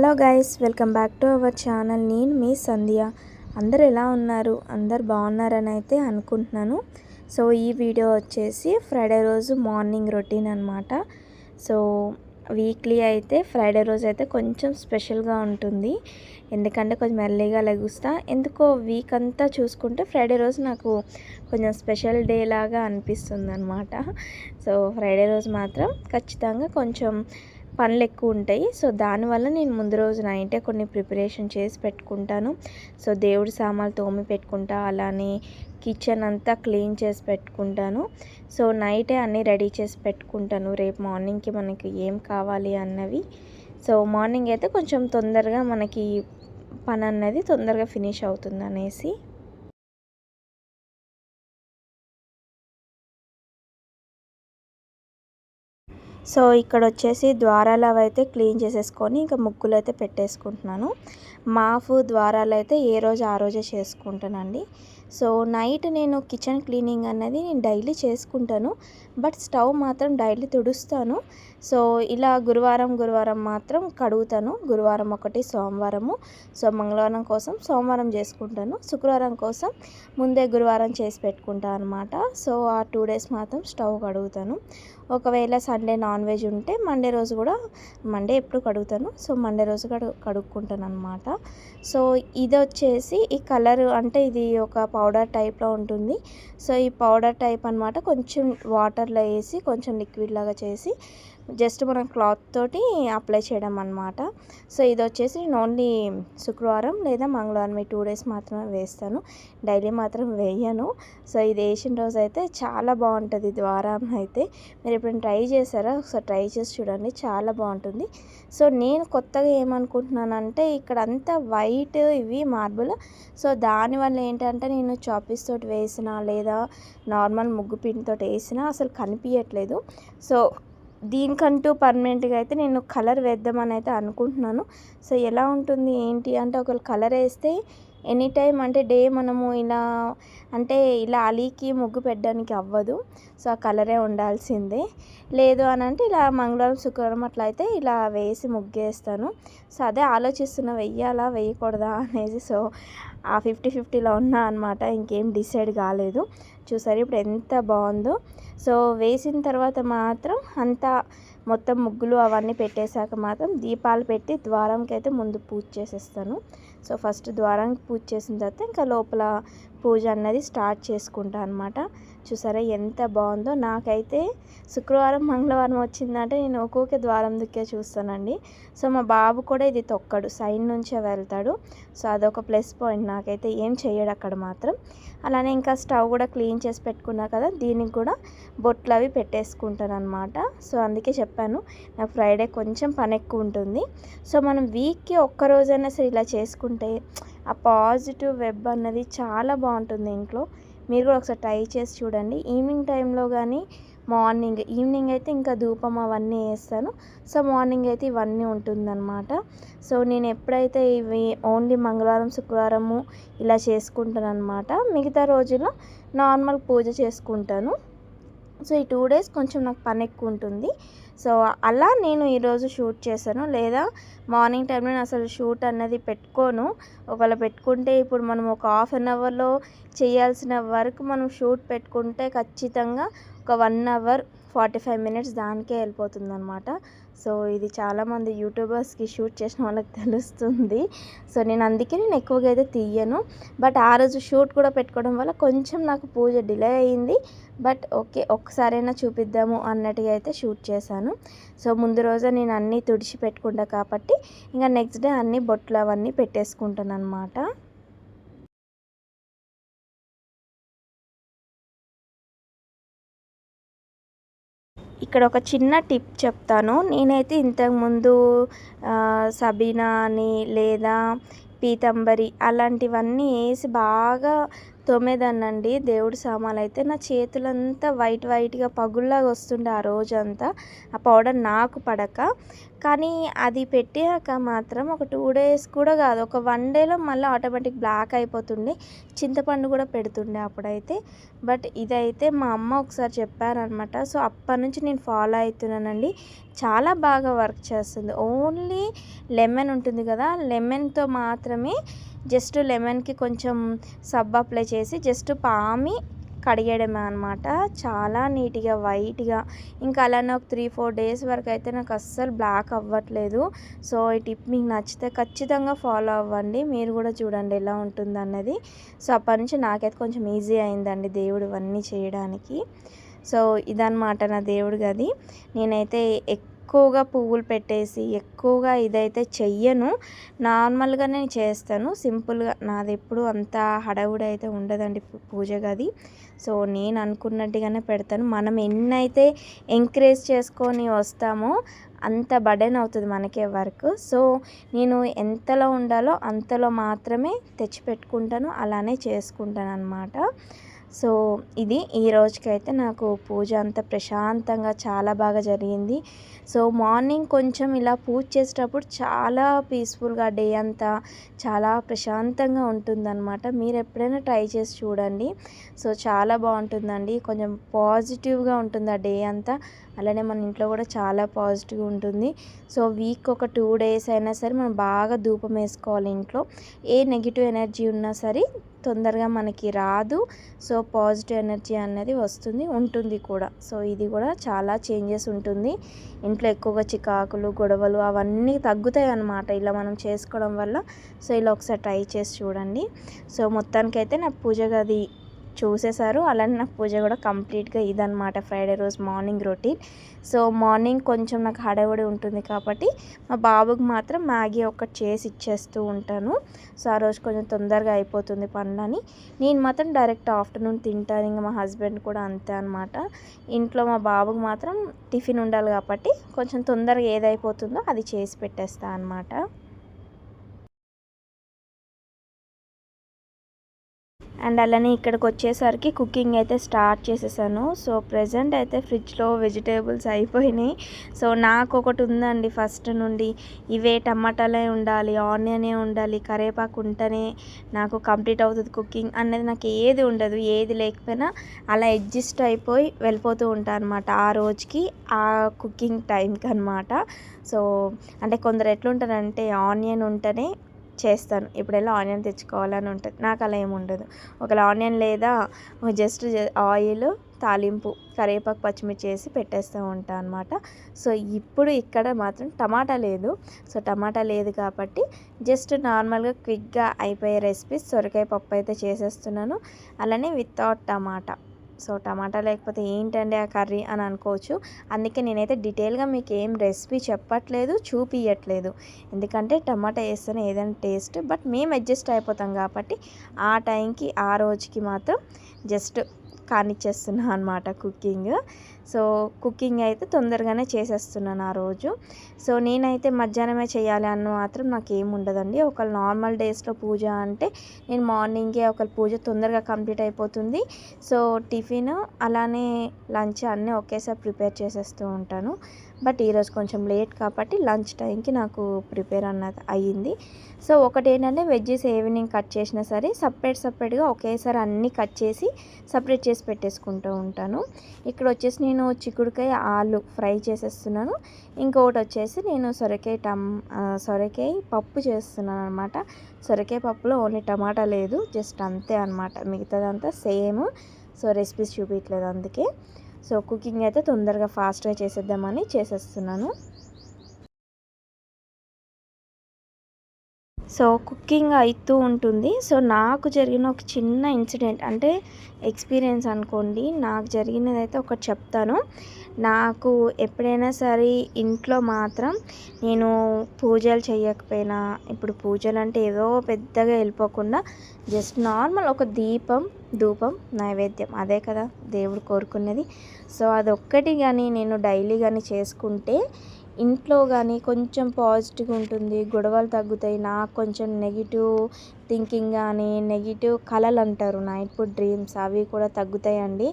Hello guys, welcome back to our channel. నేను మీ సంధ్య. అందరు ఎలా ఉన్నారు? అందరు బాగున్నారని అయితే అనుకుంటున్నాను. సో ఈ వీడియో వచ్చేసి ఫ్రైడే రోజు మార్నింగ్ రొటీన్ అనమాట. సో వీక్లీ అయితే ఫ్రైడే రోజు అయితే కొంచెం స్పెషల్గా ఉంటుంది. ఎందుకంటే కొంచెం ఎర్లీగా లెగుస్తా. ఎందుకో వీక్ అంతా చూసుకుంటే ఫ్రైడే రోజు నాకు కొంచెం స్పెషల్ డే లాగా అనిపిస్తుంది అనమాట. సో ఫ్రైడే రోజు మాత్రం ఖచ్చితంగా కొంచెం పనులు ఎక్కువ ఉంటాయి. సో దానివల్ల నేను ముందు రోజు నైటే కొన్ని ప్రిపరేషన్ చేసి పెట్టుకుంటాను. సో దేవుడి సామాన్లు తోమి పెట్టుకుంటా, అలానే కిచెన్ అంతా క్లీన్ చేసి పెట్టుకుంటాను. సో నైటే అన్నీ రెడీ చేసి పెట్టుకుంటాను, రేపు మార్నింగ్కి మనకి ఏం కావాలి అన్నవి. సో మార్నింగ్ అయితే కొంచెం తొందరగా మనకి పని అన్నది తొందరగా ఫినిష్ అవుతుంది అనేసి. సో ఇక్కడ వచ్చేసి ద్వారాలు అవి అయితే క్లీన్ చేసేసుకొని ఇంకా ముగ్గులు అయితే పెట్టేసుకుంటున్నాను. మాఫు ద్వారాలు అయితే ఏ రోజు ఆ రోజే చేసుకుంటానండి. సో నైట్ నేను కిచెన్ క్లీనింగ్ అనేది నేను డైలీ చేసుకుంటాను, బట్ స్టవ్ మాత్రం డైలీ తుడుస్తాను. సో ఇలా గురువారం మాత్రం కడుగుతాను. గురువారం ఒకటి, సోమవారము. సో మంగళవారం కోసం సోమవారం చేసుకుంటాను, శుక్రవారం కోసం ముందే గురువారం చేసి పెట్టుకుంటాను అనమాట. సో ఆ 2 days మాత్రం స్టవ్ కడుగుతాను. ఒకవేళ సండే నాన్ వెజ్ ఉంటే మండే రోజు కూడా, మండే ఎప్పుడు కడుగుతాను, సో మండే రోజు కడుక్కుంటాను అనమాట. సో ఇది వచ్చేసి ఈ కలర్ అంటే ఇది ఒక పౌడర్ టైప్లో ఉంటుంది. సో ఈ పౌడర్ టైప్ అనమాట. కొంచెం వాటర్లో వేసి కొంచెం లిక్విడ్ లాగా చేసి జస్ట్ మనం క్లాత్ తోటి అప్లై చేయడం అనమాట. సో ఇది వచ్చేసి నేను ఓన్లీ శుక్రవారం లేదా మంగళవారం ఈ 2 days మాత్రమే వేస్తాను, డైలీ మాత్రం వేయను. సో ఇది వేసిన రోజు అయితే చాలా బాగుంటుంది ద్వారం అయితే. మీరు ఎప్పుడైనా ట్రై చేశారా? ఒకసారి ట్రై చేసి చూడండి, చాలా బాగుంటుంది. సో నేను కొత్తగా ఏమనుకుంటున్నానంటే ఇక్కడ అంతా వైట్, ఇవి మార్బుల్. సో దానివల్ల ఏంటంటే నేను చాపీస్ తోటి వేసిన లేదా నార్మల్ ముగ్గు పిండితో వేసినా అసలు కనిపించట్లేదు. సో దీనికంటూ పర్మనెంట్గా అయితే నేను కలర్ వేద్దామని అయితే అనుకుంటున్నాను. సో ఎలా ఉంటుంది ఏంటి అంటే, ఒకవేళ కలర్ వేస్తే ఎనీ టైం అంటే డే మనము ఇలా అంటే ఇలా అలీకి ముగ్గు పెట్టడానికి అవ్వదు. సో ఆ కలరే ఉండాల్సిందే. లేదు అని అంటే ఇలా మంగళవారం శుక్రవారం అట్లా అయితే ఇలా వేసి ముగ్గేస్తాను. సో అదే ఆలోచిస్తున్నా, వెయ్యాలా వేయకూడదా అనేసి. సో ఆ 50-50లో ఉన్నా అనమాట, ఇంకేం డిసైడ్ కాలేదు. చూసారు ఇప్పుడు ఎంత బాగుందో. సో వేసిన తర్వాత మాత్రం అంతా మొత్తం ముగ్గులు అవన్నీ పెట్టేశాక మాత్రం దీపాలు పెట్టి ద్వారంకి అయితే ముందు పూజ చేసేస్తాను. సో ఫస్ట్ ద్వారానికి పూజ చేసిన తర్వాత ఇంకా లోపల పూజ అన్నది స్టార్ట్ చేసుకుంటాను అనమాట. చూసారా ఎంత బాగుందో. నాకైతే శుక్రవారం మంగళవారం వచ్చిందంటే నేను ఒక్కొక్క ద్వారం దిక్కే చూస్తానండి. సో మా బాబు కూడా ఇది తొక్కడు, సైడ్ నుంచే వెళ్తాడు. సో అదొక ప్లస్ పాయింట్. నాకైతే ఏం చేయడు అక్కడ మాత్రం. అలానే ఇంకా స్టవ్ కూడా క్లీన్ చేసి పెట్టుకున్నా కదా, దీనికి కూడా బొట్లు అవి పెట్టేసుకుంటాను అనమాట. సో అందుకే చెప్పాను, నాకు ఫ్రైడే కొంచెం పని ఎక్కువ ఉంటుంది. సో మనం వీక్కి ఒక్కరోజైనా సరే ఇలా చేసుకుంటే ఆ పాజిటివ్ వెబ్ అన్నది చాలా బాగుంటుంది ఇంట్లో. మీరు కూడా ఒకసారి ట్రై చేసి చూడండి. ఈవినింగ్ టైంలో కానీ ఈవినింగ్ అయితే ఇంకా ధూపం అవన్నీ వేస్తాను. సో మార్నింగ్ అయితే ఇవన్నీ ఉంటుందన్నమాట. సో నేను ఎప్పుడైతే ఇవి ఓన్లీ మంగళవారం శుక్రవారము ఇలా చేసుకుంటాను అనమాట. మిగతా రోజుల్లో నార్మల్ పూజ చేసుకుంటాను. సో ఈ 2 days కొంచెం నాకు పని ఎక్కువ ఉంటుంది. సో అలా నేను ఈరోజు షూట్ చేశాను, లేదా మార్నింగ్ టైంలో నేను అసలు షూట్ అన్నది పెట్టుకోను. ఒకవేళ పెట్టుకుంటే ఇప్పుడు మనం ఒక 1/2 అవర్లో చేయాల్సిన వర్క్ మనం షూట్ పెట్టుకుంటే ఖచ్చితంగా ఒక 1 hour 45 minutes దానికే వెళ్ళిపోతుంది అనమాట. సో ఇది చాలామంది యూట్యూబర్స్కి షూట్ చేసిన వాళ్ళకి తెలుస్తుంది. సో నేను ఎక్కువగా అయితే తీయను. బట్ ఆ రోజు షూట్ కూడా పెట్టుకోవడం వల్ల కొంచెం నాకు పూజ డిలే అయ్యింది. బట్ ఓకే, ఒక్కసారైనా చూపిద్దాము అన్నట్టుగా అయితే షూట్ చేశాను. సో ముందు రోజే నేను అన్నీ తుడిచి పెట్టుకుంటా కాబట్టి ఇంకా నెక్స్ట్ డే అన్నీ బొట్లు అవన్నీ పెట్టేసుకుంటాను అనమాట. ఇక్కడ ఒక చిన్న టిప్ చెప్తాను. నేనైతే ఇంతకుముందు సబీనా అని లేదా పీతాంబరి అలాంటివన్నీ వేసి బాగా తోమేదాన్నండి దేవుడి సామాన్లయితే. నా చేతులంతా వైట్‌గా పగుల్లాగా వస్తుండే ఆ రోజంతా. ఆ పౌడర్ నాకు పడక. కానీ అది పెట్టాక మాత్రం ఒక 2 డేస్ కూడా కాదు. ఒక 1 డేలో మళ్ళీ ఆటోమేటిక్ బ్లాక్ అయిపోతుండే. చింతపండు కూడా పెడుతుండే అప్పుడైతే. బట్ ఇదైతే మా అమ్మ ఒకసారి చెప్పారనమాట. సో, అప్పటినుంచి నేను ఫాలో అయితున్నానండి. చాలా బాగా వర్క్ చేస్తుంది. ఓన్లీ లెమన్ ఉంటుంది కదా! లెమన్‌తో మాత్రమే జస్ట్ లెమన్‌కి కొంచెం సబ్బు అప్లై చేసి జస్ట్ పామి కడిగేయడమే అనమాట. చాలా నీట్‌గా, వైట్‌గా ఇంకా అలానే ఒక 3, 4 డేస్ వరకు అయితే నాకు అస్సలు బ్లాక్ అవ్వట్లేదు. సో, ఈ టిప్ మీకు నచ్చితే ఖచ్చితంగా ఫాలో అవ్వండి. మీరు కూడా చూడండి ఎలా ఉంటుందన్నది. సో, అప్పటినుంచి నాకైతే కొంచెం ఈజీ అయిందండి దేవుడు ఇవన్నీ చేయడానికి. సో, ఇదనమాట నా దేవుడి గది. నేనైతే ఎక్కువగా పువ్వులు పెట్టేసి ఎక్కువగా ఇదైతే చెయ్యను. నార్మల్‌గానే చేస్తాను. సింపుల్‌గా నాదెప్పుడు అంత హడావుడి అయితే ఉండదండి పూజ గది. సో, నేను అనుకున్నట్టుగానే పెడతాను. మనం ఎన్నైతే ఎంకరేజ్ చేసుకొని వస్తామో అంత బర్డెన్ అవుతుంది మనకే వర్క్. సో, నేను ఎంతలో ఉండాలో అంతలో మాత్రమే తెచ్చిపెట్టుకుంటాను. అలానే చేసుకుంటాననమాట. సో, ఇది ఈ రోజుకైతే నాకు పూజ అంతా ప్రశాంతంగా చాలా బాగా జరిగింది. సో, మార్నింగ్ కొంచెం ఇలా పూజ చేసేటప్పుడు చాలా పీస్‌ఫుల్‌గా డే అంతా చాలా ప్రశాంతంగా ఉంటుందన్నమాట. మీరు ఎప్పుడైనా ట్రై చేసి చూడండి. సో, చాలా బాగుంటుందండి. కొంచెం పాజిటివ్‌గా ఉంటుంది ఆ డే అంతా. అలానే మన ఇంట్లో కూడా చాలా పాజిటివ్‌గా ఉంటుంది. సో, వీక్ ఒక 2 డేస్ అయినా సరే మనం బాగా ధూపం వేసుకోవాలి ఇంట్లో. ఏ నెగిటివ్ ఎనర్జీ ఉన్నా సరే తొందరగా మనకి రాదు. సో, పాజిటివ్ ఎనర్జీ అనేది వస్తుంది, ఉంటుంది కూడా. సో, ఇది కూడా చాలా చేంజెస్ ఉంటుంది. ఇంట్లో ఎక్కువగా చికాకులు, గొడవలు అవన్నీ తగ్గుతాయి అన్నమాట ఇలా మనం చేసుకోవడం వల్ల. సో, ఇలా ఒకసారి ట్రై చేసి చూడండి. సో, మొత్తానికైతే నా పూజ గది చూసేశారు. అలానే నా పూజ కూడా కంప్లీట్‌గా ఇదనమాట ఫ్రైడే రోజు మార్నింగ్ రొటీన్. సో, మార్నింగ్ కొంచెం నాకు హడావుడి ఉంటుంది కాబట్టి మా బాబుకి మాత్రం మ్యాగీ ఒకటి చేసి ఇచ్చేస్తూ ఉంటాను. సో, ఆ రోజు కొంచెం తొందరగా అయిపోతుంది పనులని. నేను మాత్రం డైరెక్ట్ ఆఫ్టర్నూన్ తింటాను. ఇంక మా హస్బెండ్ కూడా అంతే అనమాట. ఇంట్లో మా బాబుకి మాత్రం టిఫిన్ ఉండాలి కాబట్టి కొంచెం తొందరగా ఏదైపోతుందో అది చేసి పెట్టేస్తా అనమాట. అండ్ అలానే ఇక్కడికొచ్చేసరికి కుకింగ్ అయితే స్టార్ట్ చేసేసాను. సో, ప్రెజెంట్ అయితే ఫ్రిడ్జ్‌లో వెజిటేబుల్స్ అయిపోయినాయి. సో, నాకొకటి ఉందండి ఫస్ట్ నుండి. ఇవే టమాటాలే ఉండాలి, ఆనియనే ఉండాలి, కరివేపాకు ఉంటేనే నాకు కంప్లీట్ అవుతుంది కుకింగ్ అనేది నాకు ఏది ఉండదు. ఏది లేకపోయినా అలా అడ్జస్ట్ అయిపోయి వెళ్ళిపోతూ ఉంటా అనమాట. ఆ రోజుకి ఆ కుకింగ్ టైంకి అనమాట. సో, అంటే కొందరు ఎట్లుంటారంటే ఆనియన్ ఉంటేనే చేస్తాను. ఇప్పుడెళ్ళి ఆనియన్ తెచ్చుకోవాలని ఉంటది. నాకు అలా ఏమి ఉండదు. ఒకవేళ ఆనియన్ లేదా జస్ట్ ఆయిల్, తాలింపు, కరివేపాకు, పచ్చిమిర్చి వేసి పెట్టేస్తూ ఉంటా అనమాట. సో, ఇప్పుడు ఇక్కడ మాత్రం టమాటా లేదు. సో, టమాటా లేదు కాబట్టి జస్ట్ నార్మల్‌గా క్విక్‌గా అయిపోయే రెసిపీస్ సొరకాయ పప్పు అయితే చేసేస్తున్నాను. అలానే వితౌట్ టమాటా. సో, టమాటా లేకపోతే ఏంటండి ఆ కర్రీ అని అనుకోవచ్చు. అందుకే నేనైతే డీటెయిల్‌గా మీకు ఏం రెసిపీ చెప్పట్లేదు, చూపియట్లేదు. ఎందుకంటే టమాటా వేస్తేనే ఏదైనా టేస్ట్. బట్ మేము అడ్జస్ట్ అయిపోతాం కాబట్టి ఆ టైంకి ఆ రోజుకి మాత్రం జస్ట్ కానిచ్చేస్తున్నా అనమాట కుకింగ్. సో, కుకింగ్ అయితే తొందరగానే చేసేస్తున్నాను ఆ రోజు. సో, నేనైతే మధ్యాహ్నమే చేయాలి అని మాత్రం నాకేం ఉండదండి. ఒకవేళ నార్మల్ డేస్లో పూజ అంటే నేను మార్నింగే ఒకవేళ పూజ తొందరగా కంప్లీట్ అయిపోతుంది. సో, టిఫిన్ అలానే లంచ్ అన్నీ ఒకేసారి ప్రిపేర్ చేసేస్తూ ఉంటాను. బట్ ఈరోజు కొంచెం లేట్ కాబట్టి లంచ్ టైంకి నాకు ప్రిపేర్ అన్నది అయ్యింది. సో, ఒకటేంటంటే వెజ్జెస్ ఈవినింగ్ కట్ చేసినా సరే సపరేట్‌గా ఒకేసారి అన్నీ కట్ చేసి సపరేట్ చేసి పెట్టేసుకుంటూ ఉంటాను. ఇక్కడ వచ్చేసి నేను చిక్కుడుకాయ, ఆలు ఫ్రై చేసేస్తున్నాను. ఇంకొకటి వచ్చేసి నేను సొరకాయ పప్పు చేస్తున్నాను అనమాట. సొరకాయ పప్పులో ఓన్లీ టమాటా లేదు, జస్ట్ అంతే అనమాట. మిగతాదంతా సేమ్. సో, రెసిపీస్ చూపించట్లేదు అందుకే. సో, కుకింగ్ అయితే తొందరగా ఫాస్ట్‌గా చేసేద్దామని చేసేస్తున్నాను. సో, కుకింగ్ అయితూ ఉంటుంది. సో, నాకు జరిగిన ఒక చిన్న ఇన్సిడెంట్ అంటే ఎక్స్‌పీరియన్స్ అనుకోండి. నాకు జరిగినదైతే ఒకటి చెప్తాను. నాకు ఎప్పుడైనా సరే ఇంట్లో మాత్రం నేను పూజలు చేయకపోయినా, ఇప్పుడు పూజలంటే ఏదో పెద్దగా వెళ్ళిపోకుండా జస్ట్ నార్మల్ ఒక దీపం, ధూపం, నైవేద్యం అదే కదా దేవుడు కోరుకునేది. సో, అదొక్కటి గాని నేను డైలీ గాని చేసుకుంటే ఇంట్లో కానీ కొంచెం పాజిటివ్గా ఉంటుంది, గొడవలు తగ్గుతాయి. నాకు కొంచెం నెగిటివ్ థింకింగ్ కానీ నెగిటివ్ కలలు అంటారు, నైట్ పూట డ్రీమ్స్, అవి కూడా తగ్గుతాయండి.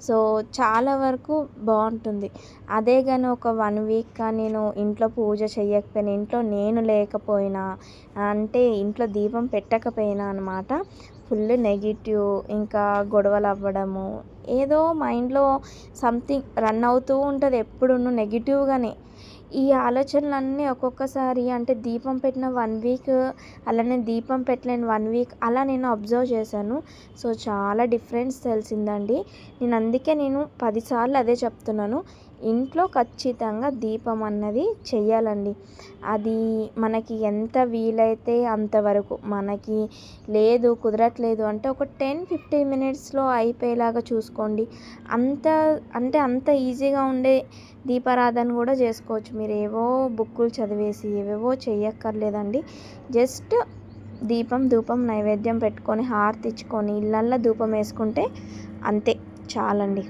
సో చాలా వరకు బాగుంటుంది. అదే కానీ ఒక 1 వీక్ నేను ఇంట్లో పూజ చేయకపోయినా, ఇంట్లో నేను లేకపోయినా, అంటే ఇంట్లో దీపం పెట్టకపోయినా అనమాట, ఫుల్ నెగిటివ్, ఇంకా గొడవలు అవ్వడము, ఏదో మైండ్లో సంథింగ్ రన్ అవుతూ ఉంటుంది ఎప్పుడూ నెగిటివ్గానే. ఈ ఆలోచనలన్నీ ఒక్కొక్కసారి అంటే దీపం పెట్టిన 1 వీక్, అలానే దీపం పెట్టలేని 1 వీక్ అలా నేను అబ్జర్వ్ చేశాను. సో చాలా డిఫరెన్స్ తెలిసిందండి. నేను 10 సార్లు అదే చెప్తున్నాను, ఇంట్లో ఖచ్చితంగా దీపం అన్నది చెయ్యాలండి. అది మనకి ఎంత వీలైతే అంతవరకు, మనకి లేదు కుదరట్లేదు అంటే ఒక 10-15 మినిట్స్లో అయిపోయేలాగా చూసుకోండి. అంత అంత ఈజీగా ఉండే దీపారాధన కూడా చేసుకోవచ్చు. మీరు ఏవో బుక్కులు చదివేసి ఏవేవో చెయ్యక్కర్లేదండి. జస్ట్ దీపం ధూపం నైవేద్యం పెట్టుకొని హారతి ఇచ్చుకొని ఇళ్ళల్లో ధూపం వేసుకుంటే అంతే చాలండి.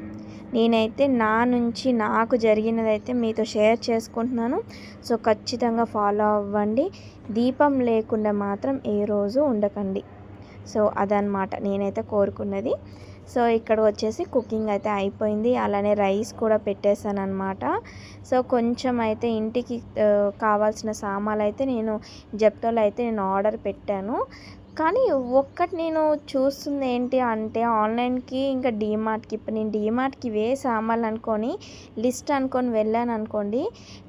నేనైతే నా నుంచి నాకు జరిగినదైతే మీతో షేర్ చేసుకుంటున్నాను. సో ఖచ్చితంగా ఫాలో అవ్వండి. దీపం లేకుండా మాత్రం ఏ రోజు ఉండకండి. సో అదనమాట నేనైతే కోరుకున్నది. సో ఇక్కడ వచ్చేసి కుకింగ్ అయితే అయిపోయింది, అలానే రైస్ కూడా పెట్టేశాను అనమాట. సో కొంచెం అయితే ఇంటికి కావాల్సిన సామాన్లు అయితే నేను జెప్టోలో అయితే నేను ఆర్డర్ పెట్టాను. కానీ ఒక్కటి నేను చూస్తుంది ఏంటి అంటే ఆన్లైన్కి ఇంకా డీమార్ట్కి, ఇప్పుడు నేను డీమార్ట్కి ఇవే సామాన్లు అనుకొని లిస్ట్ అనుకొని వెళ్ళాను అనుకోండి,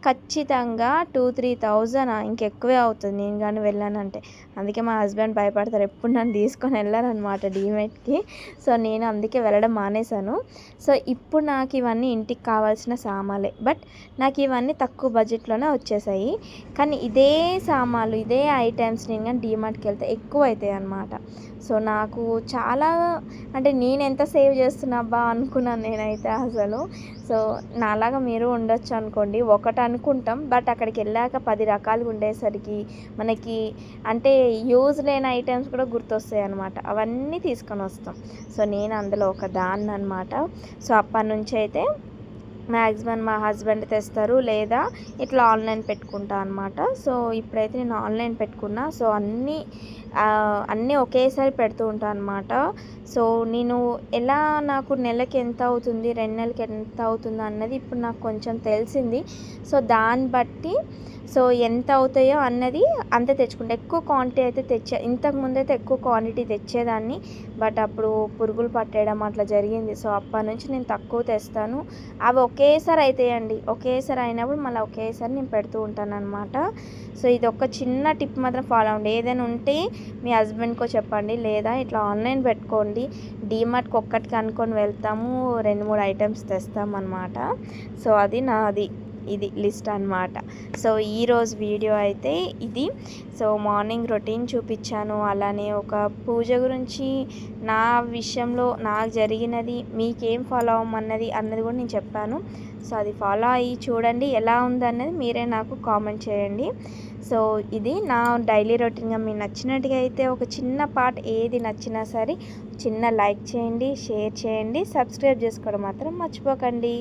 ఖచ్చితంగా 2-3 thousand ఇంకెక్కువే అవుతుంది నేను కానీ వెళ్ళానంటే. అందుకే మా హస్బెండ్ భయపడతారు, ఎప్పుడు నన్ను తీసుకొని వెళ్ళారనమాట డీమార్ట్కి. సో నేను అందుకే వెళ్ళడం మానేశాను. సో ఇప్పుడు నాకు ఇవన్నీ ఇంటికి కావాల్సిన సామాన్లే, బట్ నాకు ఇవన్నీ తక్కువ బడ్జెట్లోనే వచ్చేసాయి. కానీ ఇదే సామాన్లు ఇదే ఐటమ్స్ నేను కానీ డీమార్ట్కి వెళ్తే ఎక్కువ అవుతాయి అన్నమాట. సో నాకు చాలా అంటే నేను ఎంత సేవ్ చేస్తున్నా అబ్బా అనుకున్నాను నేనైతే అసలు. సో నాలాగా మీరు ఉండొచ్చు అనుకోండి, ఒకటి అనుకుంటాం బట్ అక్కడికి వెళ్ళాక 10 రకాలుగా ఉండేసరికి మనకి అంటే యూజ్ లేని ఐటమ్స్ కూడా గుర్తొస్తాయి అన్నమాట, అవన్నీ తీసుకొని వస్తాం. సో నేను అందులో ఒక దాన్ని అనమాట. సో అప్పటి నుంచి అయితే మ్యాక్సిమం మా హస్బెండ్ తెస్తారు, లేదా ఇట్లా ఆన్లైన్ పెట్టుకుంటా అనమాట. సో ఇప్పుడైతే నేను ఆన్లైన్ పెట్టుకున్నా. సో అన్నీ ఒకేసారి పెడుతూ ఉంటాను అనమాట. సో నేను ఎలా నాకు నెలకి ఎంత అవుతుంది, 2 నెలలకి ఎంత అవుతుందో అన్నది ఇప్పుడు నాకు కొంచెం తెలిసింది. సో దాన్ని బట్టి సో ఎంత అవుతాయో అన్నది అంతే తెచ్చుకుంటా. ఎక్కువ క్వాంటిటీ అయితే ఇంతకుముందు అయితే ఎక్కువ క్వాంటిటీ తెచ్చేదాన్ని, బట్ అప్పుడు పురుగులు పట్టేయడం అట్లా జరిగింది. సో అప్పటి నుంచి నేను తక్కువ తెస్తాను. అవి ఒకేసారి అవుతాయండి, ఒకేసారి అయినప్పుడు మళ్ళీ ఒకేసారి నేను పెడుతూ ఉంటాను అనమాట. సో ఇది ఒక చిన్న టిప్ మాత్రం ఫాలో అవ్వండి. ఏదైనా ఉంటే మీ హస్బెండ్కో చెప్పండి, లేదా ఇట్లా ఆన్లైన్ పెట్టుకోండి. డీమార్ట్కి ఒక్కటికి అనుకొని వెళ్తాము, 2-3 ఐటమ్స్ తెస్తామన్నమాట. సో అది నాది ఇది లిస్ట్ అనమాట. సో ఈరోజు వీడియో అయితే ఇది. సో మార్నింగ్ రొటీన్ చూపించాను, అలానే ఒక పూజ గురించి నా విషయంలో నాకు జరిగినది, మీకేం ఫాలో అవ్వమన్నది కూడా నేను చెప్పాను. సో అది ఫాలో అయ్యి చూడండి, ఎలా ఉందన్నది మీరే నాకు కామెంట్ చేయండి. సో ఇది నా డైలీ రొటీన్గా మీకు నచ్చినట్టుగా అయితే ఒక చిన్న పార్ట్ ఏది నచ్చినా సరే చిన్న లైక్ చేయండి, షేర్ చేయండి, సబ్స్క్రైబ్ చేసుకోవడం మాత్రం మర్చిపోకండి.